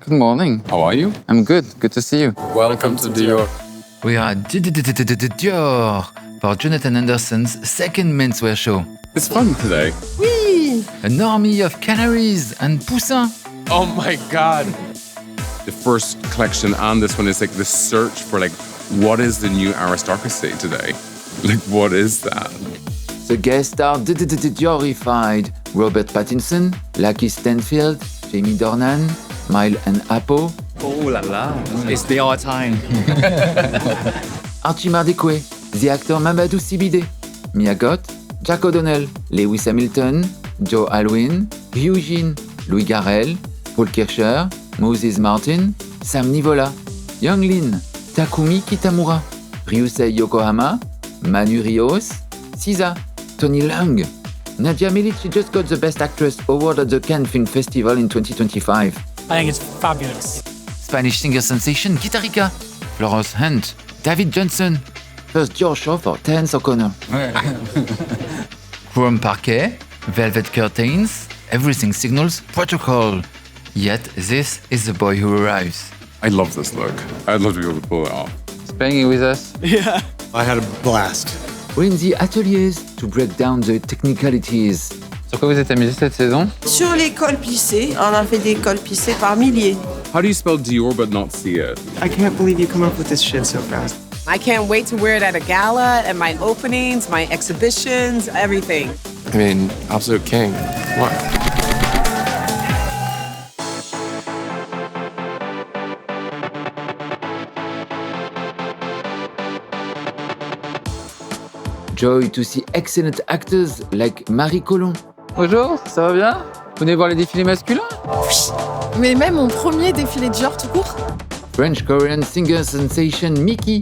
Good morning. How are you? I'm good. Good to see you. Welcome to Dior. We are at Dior for Jonathan Anderson's second menswear show. It's fun today. Whee! An army of canaries and poussins. Oh my God. The first collection and this one is like the search for like, what is the new aristocracy today? Like, what is that? The guests are Diorified Robert Pattinson, Lucky Stanfield, Jamie Dornan, Mile and Apo. Oh la la, it's Dior time. Archie Mardekwe, the actor Mamadou Sibide, Mia Goth, Jack O'Donnell, Lewis Hamilton, Joe Alwyn, Eugene, Louis Garrel, Paul Kircher, Moses Martin, Sam Nivola, Young Lin, Takumi Kitamura, Ryusei Yokohama, Manu Rios, Siza, Tony Leung. Nadia Milic just got the Best Actress award at the Cannes Film Festival in 2025. I think it's fabulous. Spanish singer sensation Guitarica, Florence Hunt, David Johnson. First Dior show for Terence O'Connor. Chrome parquet, velvet curtains, everything signals protocol. Yet this is the boy who arrives. I love this look. I'd love to be able to pull it off. Playing with us. Yeah. I had a blast. We're in the ateliers to break down the technicalities. Sur quoi vous êtes amusé cette saison? Sur les cols plissés, on a fait des cols plissés par milliers. How do you spell Dior but not see it? I can't believe you come up with this shit so fast. I can't wait to wear it at a gala, at my openings, my exhibitions, everything. I mean, absolute king. What? Joy to see excellent actors like Marie Colomb. Bonjour, ça va bien? Vous venez voir les défilés masculins? Mais même mon premier défilé Dior tout court. French-Korean singer sensation Mickey,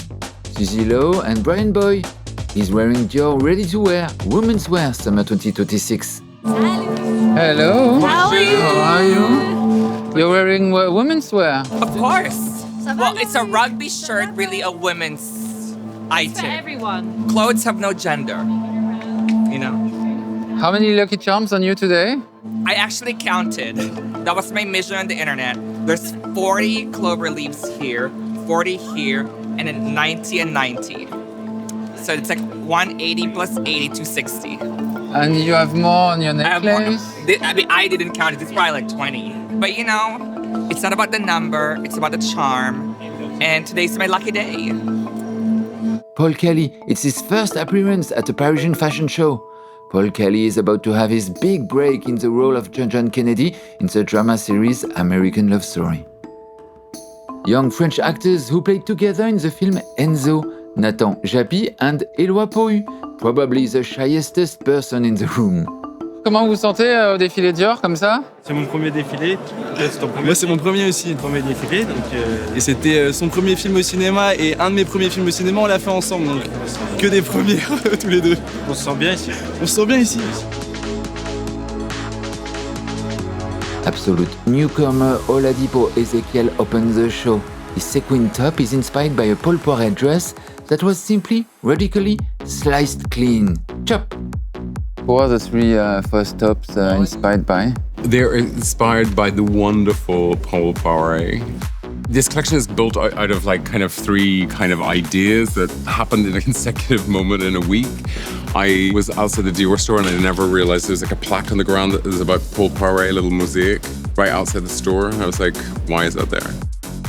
Suzy Lowe and Brian Boy. He's wearing Dior ready-to-wear women's wear summer 2026. Hello. How are you? How are you? You're wearing women's wear. Of course. Well, it's a rugby shirt, really a women's item. For everyone. Clothes have no gender, you know? How many Lucky Charms on you today? I actually counted. That was my measure on the internet. There's 40 clover leaves here, 40 here, and then 90 and 90. So it's like 180 plus 80, 260. And you have more on your I have more. necklace? I mean, I didn't count it. It's probably like 20. But you know, it's not about the number, it's about the charm. And today's my lucky day. Paul Kelly, it's his first appearance at a Parisian fashion show. Paul Kelly is about to have his big break in the role of John Kennedy in the drama series American Love Story. Young French actors who played together in the film Enzo, Nathan Japy and Éloi Pohu, probably the shyest person in the room. Comment vous vous sentez au défilé Dior comme ça? C'est mon premier défilé. Moi, c'est mon premier aussi. Premier défilé, donc. Et c'était son premier film au cinéma et un de mes premiers films au cinéma, on l'a fait ensemble. Donc, que des premières, tous les deux. On se sent bien ici. On se sent bien ici. Absolute newcomer Oladipo Ezekiel opens the show. His sequin top is inspired by a Paul Poiret dress that was simply, radically sliced clean. Chop! Who are the three first tops inspired by? They're inspired by the wonderful Paul Poiret. This collection is built out of like kind of three kind of ideas that happened in a consecutive moment in a week. I was outside the Dior store and I never realized there was like a plaque on the ground that was about Paul Poiret, a little mosaic right outside the store. I was like, why is that there?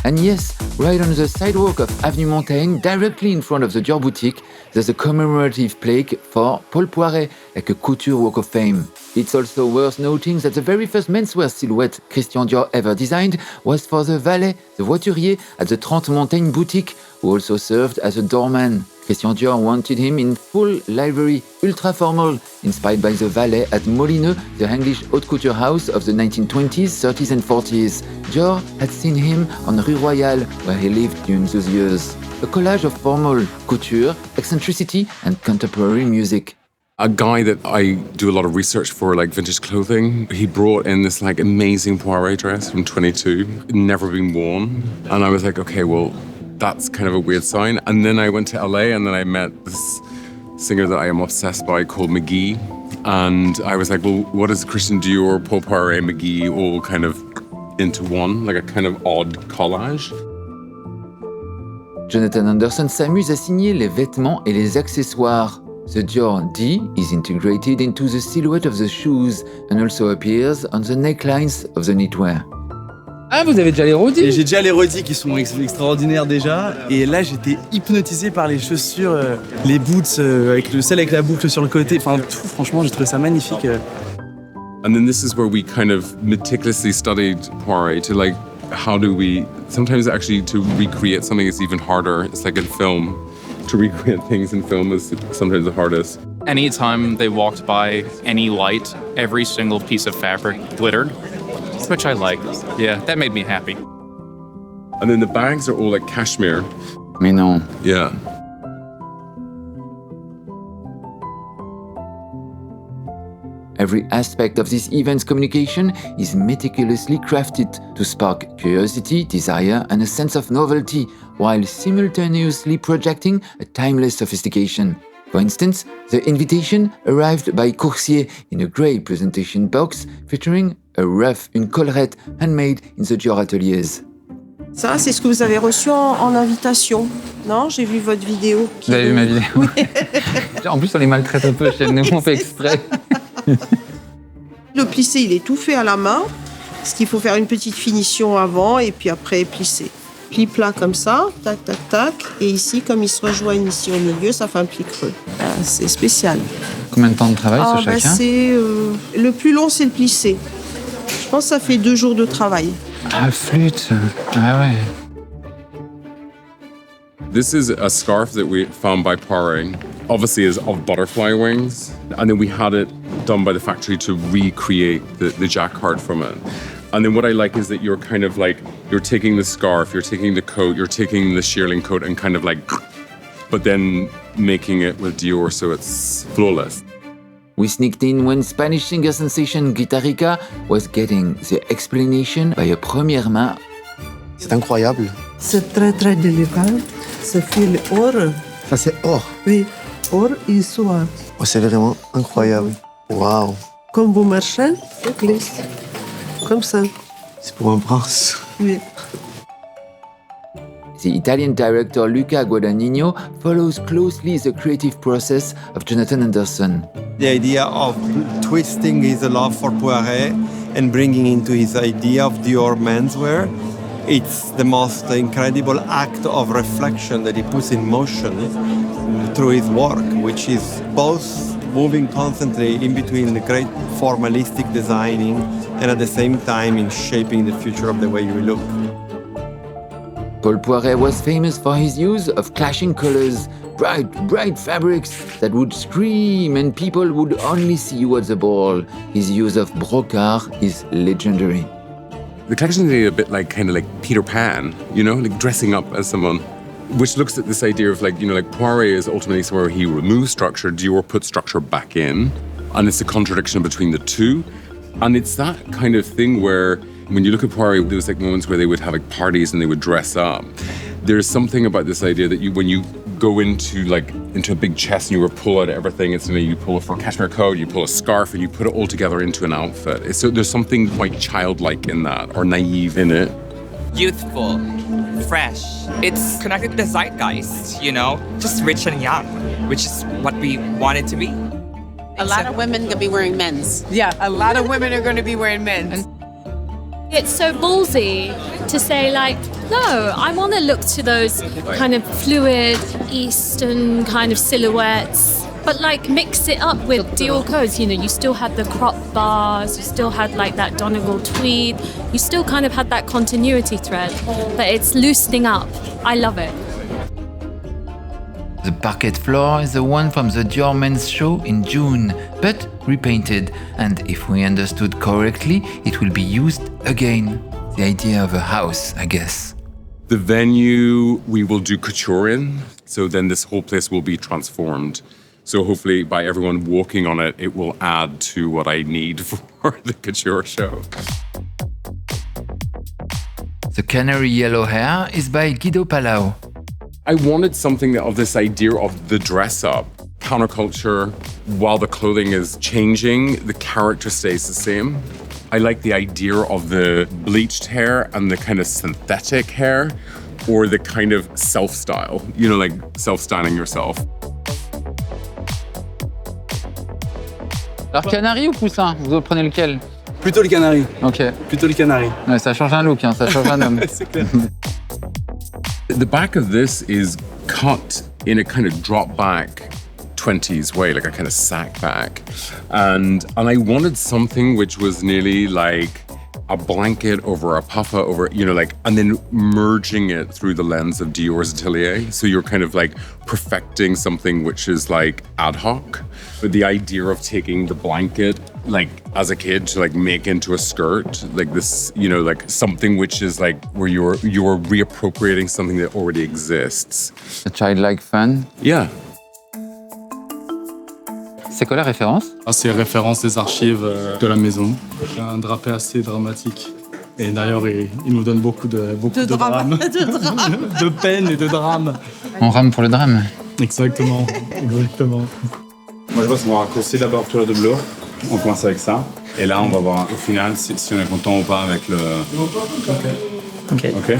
And yes, right on the sidewalk of Avenue Montaigne, directly in front of the Dior boutique, there's a commemorative plaque for Paul Poiret, like a couture walk of fame. It's also worth noting that the very first menswear silhouette Christian Dior ever designed was for the valet, the voiturier, at the 30 Montaigne boutique, who also served as a doorman. Christian Dior wanted him in full livery, ultra formal, inspired by the valet at Molineux, the English haute couture house of the 1920s, 30s and 40s. Dior had seen him on Rue Royale, where he lived during those years. A collage of formal couture, eccentricity and contemporary music. A guy that I do a lot of research for, like vintage clothing, he brought in this like amazing Poiret dress from 22, never been worn. And I was like, okay, well, that's kind of a weird sign. And then I went to LA and then I met this singer that I am obsessed by called McGee. And I was like, well, what is Christian Dior, Paul Poiret, McGee all kind of into one, like a kind of odd collage. Jonathan Anderson s'amuse à signer les vêtements et les accessoires. The Dior D is integrated into the silhouette of the shoes and also appears on the necklines of the knitwear. Ah, vous avez déjà les rodis? Et j'ai déjà les rodis qui sont extraordinaires déjà. Et là, j'étais hypnotisé par les chaussures, les boots avec celle avec la boucle sur le côté. Enfin, tout, franchement, j'ai trouvé ça magnifique. And then this is where we kind of meticulously studied Poiret to like, how do we, sometimes actually to recreate something is even harder. It's like in film. To recreate things in film is sometimes the hardest. Anytime they walked by any light, every single piece of fabric glittered, which I liked. Yeah, that made me happy. And then the bags are all like cashmere. Mais non. Yeah. Every aspect of this event's communication is meticulously crafted to spark curiosity, desire, and a sense of novelty, while simultaneously projecting a timeless sophistication. For instance, the invitation arrived by Coursier in a grey presentation box featuring a ruff, une collerette handmade in the Dior Ateliers. Ça, c'est ce que vous avez reçu en invitation. Non, j'ai vu votre vidéo. Vous avez vu ma vidéo? En plus, on les maltraite un peu chez nous, on fait exprès. Le plissé, il est tout fait à la main. Parce qu'il faut faire une petite finition avant et puis après plisser. Pli plat comme ça, tac, tac, tac. Et ici, comme ils se rejoignent ici au milieu, ça fait un pli creux. C'est spécial. Combien de temps de travail sur chacun? Le plus long, c'est le plissé. Je pense que ça fait 2 jours de travail. Ah, flûte. Ah ouais. This is a scarf that we found by Poiret. Obviously is of butterfly wings. And then we had it done by the factory to recreate the jacquard from it. And then what I like is that you're kind of like, you're taking the scarf, you're taking the coat, you're taking the shearling coat and kind of like, but then making it with Dior so it's flawless. We sneaked in when Spanish singer sensation Guitarrica was getting the explanation by a première main. C'est incroyable. C'est très très délicat. Ce fil or. Ça c'est or. Oui, or et soie. Oh, c'est vraiment incroyable. Waouh. Comme vous marchez, c'est glisse. Comme ça. C'est pour un prince. Oui. The Italian director Luca Guadagnino follows closely the creative process of Jonathan Anderson. The idea of twisting his love for Poiret and bringing into his idea of Dior menswear, it's the most incredible act of reflection that he puts in motion through his work, which is both moving constantly in between the great formalistic designing and at the same time in shaping the future of the way you look. Paul Poiret was famous for his use of clashing colors, bright fabrics that would scream and people would only see you at the ball. His use of brocade is legendary. The collection is a bit like kind of like Peter Pan, you know, like dressing up as someone, which looks at this idea of like, you know, like Poiret is ultimately somewhere he removes structure, Dior puts structure back in, and it's a contradiction between the two. And it's that kind of thing where when you look at Poiret, there was like moments where they would have like parties and they would dress up. There's something about this idea that when you go into a big chest and you pull out everything, it's you pull a cashmere coat, you pull a scarf, and you put it all together into an outfit. So there's something quite childlike in that, or naive in it. Youthful, fresh. It's connected to the zeitgeist, you know, just rich and young, which is what we want it to be. A lot of women gonna be wearing men's. Yeah, a lot of women are going to be wearing men's. It's so ballsy to say like, no, I want to look to those kind of fluid Eastern kind of silhouettes, but like mix it up with Dior codes. You know, you still had the crop bars, you still had like that Donegal tweed, you still kind of had that continuity thread, but it's loosening up. I love it. The parquet floor is the one from the Dior Men's show in June, but repainted, and if we understood correctly, it will be used again. The idea of a house, I guess. The venue we will do couture in, so then this whole place will be transformed. So hopefully by everyone walking on it, it will add to what I need for the couture show. The canary yellow hair is by Guido Palau. I wanted something of this idea of the dress-up, counterculture. While the clothing is changing, the character stays the same. I like the idea of the bleached hair and the kind of synthetic hair, or the kind of self-style, you know, like self-styling yourself. Alors, canari ou poussin? Vous prenez lequel? Plutôt le canari. Ok. Plutôt le canari. Ouais, ça change un look, hein, ça change un homme. C'est clair. The back of this is cut in a kind of drop back 20s way, like a kind of sack back. And I wanted something which was nearly like a blanket over a puffer over, you know, like, and then merging it through the lens of Dior's Atelier. So you're kind of like perfecting something which is like ad hoc. But the idea of taking the blanket, like as a kid, to like make into a skirt, like this, you know, like something which is like where you're reappropriating something that already exists. A childlike fun. Yeah. C'est quoi la référence? C'est référence des archives de la maison. Un drapé assez dramatique. Et d'ailleurs, il nous donne beaucoup de drame. De peine et de drame. On rame pour le drame. Exactement. Exactement. Moi, je pense qu'on va raccourcir d'abord tout le doublure. On commence avec ça. Et là, on va voir au final si on est content ou pas avec le... OK.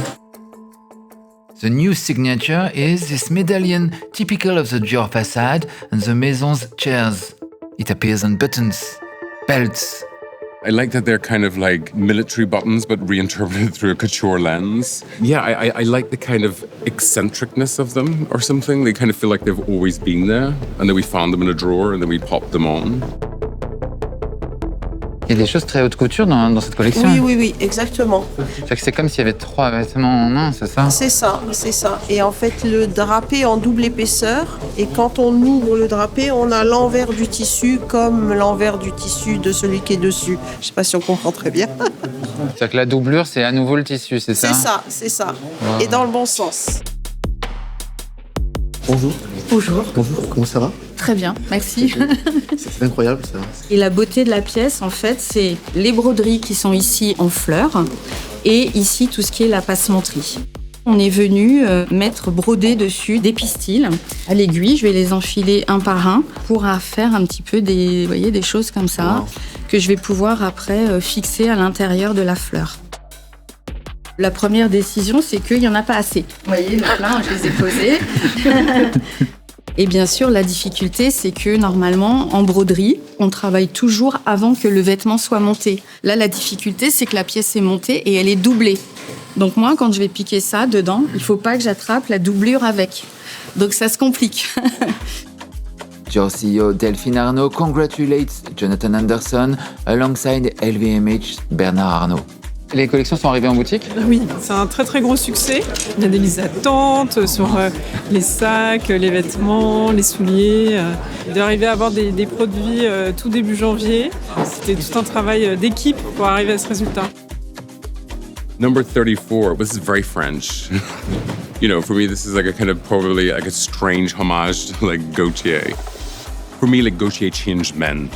The new signature is this medallion typical of the Dior facade and the Maison's chairs. It appears on buttons, belts. I like that they're kind of like military buttons, but reinterpreted through a couture lens. Yeah, I like the kind of eccentricness of them or something. They kind of feel like they've always been there, and then we found them in a drawer, and then we popped them on. Il y a des choses très haute couture dans cette collection. Oui, exactement. C'est comme s'il y avait 3 vêtements en un, c'est ça? C'est ça. Et en fait, le drapé en double épaisseur. Et quand on ouvre le drapé, on a l'envers du tissu comme l'envers du tissu de celui qui est dessus. Je sais pas si on comprend très bien. C'est-à-dire que la doublure, c'est à nouveau le tissu, c'est ça? C'est ça. Wow. Et dans le bon sens. Bonjour. Bonjour. Comment ça va? Très bien, merci. C'est incroyable ça. Et la beauté de la pièce, en fait, c'est les broderies qui sont ici en fleurs et ici tout ce qui est la passementerie. On est venu broder dessus des pistils à l'aiguille. Je vais les enfiler un par un pour faire un petit peu des choses comme ça que je vais pouvoir après fixer à l'intérieur de la fleur. La première décision, c'est qu'il n'y en a pas assez. Vous voyez, le plein, je les ai posés. Et bien sûr, la difficulté, c'est que normalement, en broderie, on travaille toujours avant que le vêtement soit monté. Là, la difficulté, c'est que la pièce est montée et elle est doublée. Donc moi, quand je vais piquer ça dedans, il ne faut pas que j'attrape la doublure avec. Donc ça se complique. Dior CEO Delphine Arnault congratulates Jonathan Anderson alongside LVMH Bernard Arnault. Les collections sont arrivées en boutique? Oui, c'est un très très gros succès. Il y a des listes d'attente sur les sacs, les vêtements, les souliers. D'arriver à avoir des produits tout début janvier, c'était tout un travail d'équipe pour arriver à ce résultat. Number 34, this is very French. You know, for me, this is like a kind of probably like a strange homage to like Gaultier. For me, like Gaultier changed men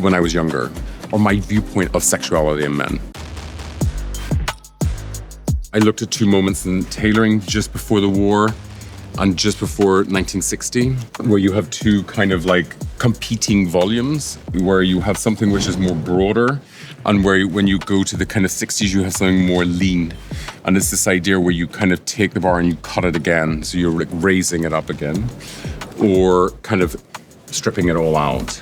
when I was younger, or my viewpoint of sexuality in men. I looked at 2 moments in tailoring just before the war and just before 1960, where you have 2 kind of like competing volumes, where you have something which is more broader, and where when you go to the kind of 60s, you have something more lean. And it's this idea where you kind of take the bar and you cut it again, so you're like raising it up again, or kind of stripping it all out.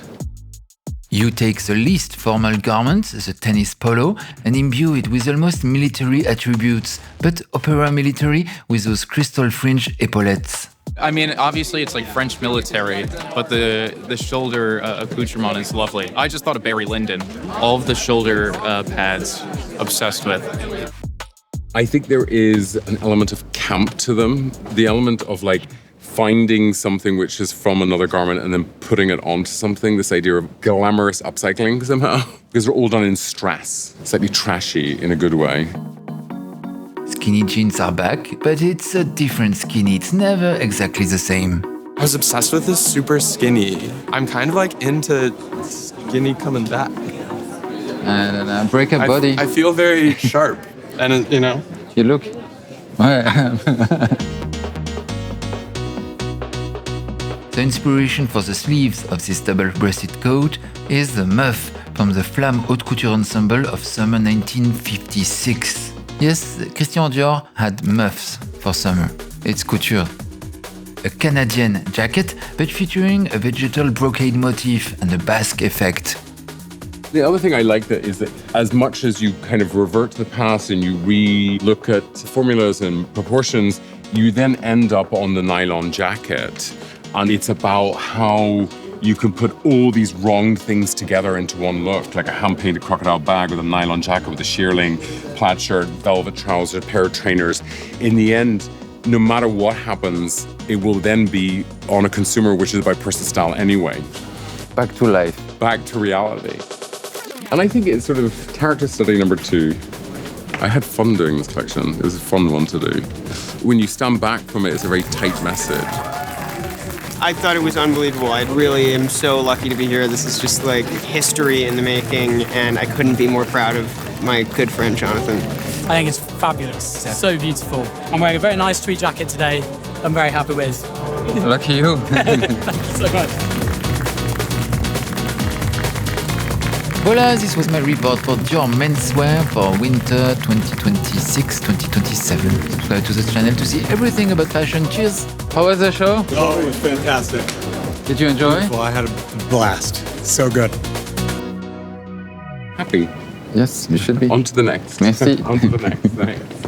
You take the least formal garment, the tennis polo, and imbue it with almost military attributes, but opera military with those crystal fringe epaulettes. I mean, obviously it's like French military, but the shoulder accoutrement is lovely. I just thought of Barry Lyndon. All of the shoulder pads, obsessed with. I think there is an element of camp to them, the element of like finding something which is from another garment and then putting it onto something, this idea of glamorous upcycling somehow, because they're all done in strass, slightly trashy in a good way. Skinny jeans are back, but it's a different skinny. It's never exactly the same. I was obsessed with this super skinny. I'm kind of like into skinny coming back. And break a body. I feel very sharp, and you know. You look. Ouais. The inspiration for the sleeves of this double-breasted coat is the muff, from the Flamme Haute Couture Ensemble of summer 1956. Yes, Christian Dior had muffs for summer. It's couture. A Canadian jacket, but featuring a vegetal brocade motif and a basque effect. The other thing I like that is that as much as you kind of revert to the past and you re-look at formulas and proportions, you then end up on the nylon jacket. And it's about how you can put all these wrong things together into one look, like a hand-painted crocodile bag with a nylon jacket with a shearling, plaid shirt, velvet trousers, a pair of trainers. In the end, no matter what happens, it will then be on a consumer, which is about personal style anyway. Back to life. Back to reality. And I think it's sort of character study number 2. I had fun doing this collection. It was a fun one to do. When you stand back from it, it's a very tight message. I thought it was unbelievable. I really am so lucky to be here. This is just like history in the making, and I couldn't be more proud of my good friend, Jonathan. I think it's fabulous. So beautiful. I'm wearing a very nice tweed jacket today. I'm very happy with. Lucky you. Thank you so much. Voila, this was my report for Dior menswear for winter 2026-2027. Subscribe to the channel to see everything about fashion. Cheers! How was the show? Oh, it was fantastic. Did you enjoy? Well, I had a blast. So good. Happy? Yes, you should be. On to the next. Merci. On to the next. Thanks.